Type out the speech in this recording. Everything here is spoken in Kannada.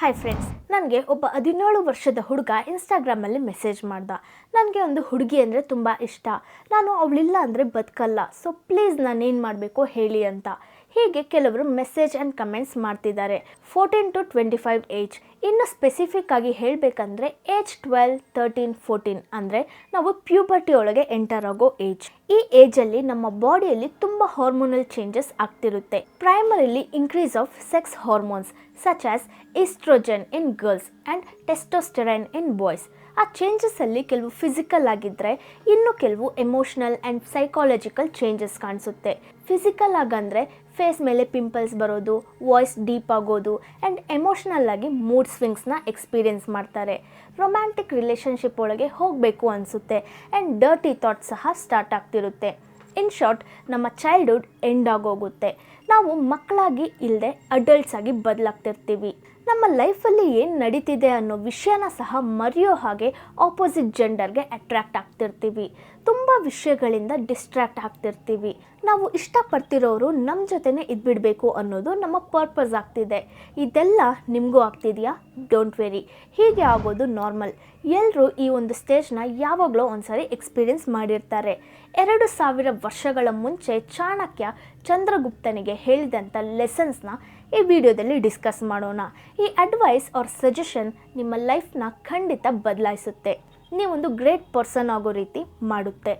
ಹಾಯ್ ಫ್ರೆಂಡ್ಸ್, ನನಗೆ ಒಬ್ಬ 17 ವರ್ಷದ ಹುಡುಗ ಇನ್ಸ್ಟಾಗ್ರಾಮಲ್ಲಿ ಮೆಸೇಜ್ ಮಾಡ್ದ. ನನಗೆ ಒಂದು ಹುಡುಗಿ ಅಂದರೆ ತುಂಬ ಇಷ್ಟ. ನಾನು ಅವಳಿಲ್ಲ ಅಂದರೆ ಬದುಕಲ್ಲ. ಸೊ ಪ್ಲೀಸ್ ನಾನೇನು ಮಾಡಬೇಕು ಹೇಳಿ ಅಂತ. ಹೀಗೆ ಕೆಲವರು ಮೆಸೇಜ್ ಆ್ಯಂಡ್ ಕಮೆಂಟ್ಸ್ ಮಾಡ್ತಿದ್ದಾರೆ. 14 to 25 ಏಜ್. ಇನ್ನು ಸ್ಪೆಸಿಫಿಕ್ ಆಗಿ ಹೇಳಬೇಕಂದ್ರೆ ಏಜ್ 12, 13, 14 ಅಂದರೆ ನಾವು ಪ್ಯೂಬರ್ಟಿ ಒಳಗೆ ಎಂಟರ್ ಆಗೋ ಏಜ್. ಈ ಏಜಲ್ಲಿ ನಮ್ಮ ಬಾಡಿಯಲ್ಲಿ ತುಂಬ ಹಾರ್ಮೋನಲ್ ಚೇಂಜಸ್ ಆಗ್ತಿರುತ್ತೆ. Primarily increase of sex hormones such as estrogen in girls and testosterone in boys. ಆ ಚೇಂಜಸ್ಸಲ್ಲಿ ಕೆಲವು ಫಿಸಿಕಲ್ ಆಗಿದ್ದರೆ ಇನ್ನು ಕೆಲವು ಎಮೋಷ್ನಲ್ ಆ್ಯಂಡ್ ಸೈಕಾಲಜಿಕಲ್ ಚೇಂಜಸ್ ಕಾಣಿಸುತ್ತೆ. ಫಿಸಿಕಲ್ ಆಗಂದರೆ ಫೇಸ್ ಮೇಲೆ ಪಿಂಪಲ್ಸ್ ಬರೋದು, ವಾಯ್ಸ್ ಡೀಪ್ ಆಗೋದು ಆ್ಯಂಡ್ ಎಮೋಷ್ನಲ್ ಆಗಿ ಮೂಡ್ ಸ್ವಿಂಗ್ಸ್ನ ಎಕ್ಸ್ಪೀರಿಯೆನ್ಸ್ ಮಾಡ್ತಾರೆ. ರೊಮ್ಯಾಂಟಿಕ್ ರಿಲೇಷನ್ಶಿಪ್ ಒಳಗೆ ಹೋಗಬೇಕು ಅನಿಸುತ್ತೆ ಆ್ಯಂಡ್ ಡರ್ಟಿ ಥಾಟ್ಸ್ ಸಹ ಸ್ಟಾರ್ಟ್ ಆಗ್ತಿರುತ್ತೆ. ಇನ್ ಶಾರ್ಟ್, ನಮ್ಮ ಚೈಲ್ಡ್ಹುಡ್ ಎಂಡ್ ಆಗೋಗುತ್ತೆ. ನಾವು ಮಕ್ಕಳಾಗಿ ಇಲ್ಲದೆ ಅಡಲ್ಟ್ಸ್ ಆಗಿ ಬದಲಾಗ್ತಿರ್ತೀವಿ. ನಮ್ಮ ಲೈಫಲ್ಲಿ ಏನು ನಡೀತಿದೆ ಅನ್ನೋ ವಿಷಯನ ಸಹ ಮರೆಯೋ ಹಾಗೆ ಆಪೋಸಿಟ್ ಜೆಂಡರ್ಗೆ ಅಟ್ರ್ಯಾಕ್ಟ್ ಆಗ್ತಿರ್ತೀವಿ. ತುಂಬ ವಿಷಯಗಳಿಂದ ಡಿಸ್ಟ್ರ್ಯಾಕ್ಟ್ ಆಗ್ತಿರ್ತೀವಿ. ನಾವು ಇಷ್ಟಪಡ್ತಿರೋರು ನಮ್ಮ ಜೊತೆನೇ ಇದ್ಬಿಡಬೇಕು ಅನ್ನೋದು ನಮ್ಮ ಪರ್ಪಸ್ ಆಗ್ತಿದೆ. ಇದೆಲ್ಲ ನಿಮಗೂ ಆಗ್ತಿದೆಯಾ? ಡೋಂಟ್ ವೆರಿ, ಹೀಗೆ ಆಗೋದು ನಾರ್ಮಲ್. ಎಲ್ಲರೂ ಈ ಒಂದು ಸ್ಟೇಜ್ನ ಯಾವಾಗಲೂ ಒಂದ್ಸರಿ ಎಕ್ಸ್ಪೀರಿಯೆನ್ಸ್ ಮಾಡಿರ್ತಾರೆ. 2000 ವರ್ಷಗಳ ಮುಂಚೆ ಚಾಣಕ್ಯ ಚಂದ್ರಗುಪ್ತನಿಗೆ ಹೇಳಿದಂಥ ಲೆಸನ್ಸ್ನ ಈ ವಿಡಿಯೋದಲ್ಲಿ ಡಿಸ್ಕಸ್ ಮಾಡೋಣ. ಈ ಅಡ್ವೈಸ್ ಆರ್ ಸಜೆಷನ್ ನಿಮ್ಮ ಲೈಫ್ನ ಖಂಡಿತ ಬದಲಾಯಿಸುತ್ತೆ. ನೀವೊಂದು ಗ್ರೇಟ್ ಪರ್ಸನ್ ಆಗೋ ರೀತಿ ಮಾಡುತ್ತೆ.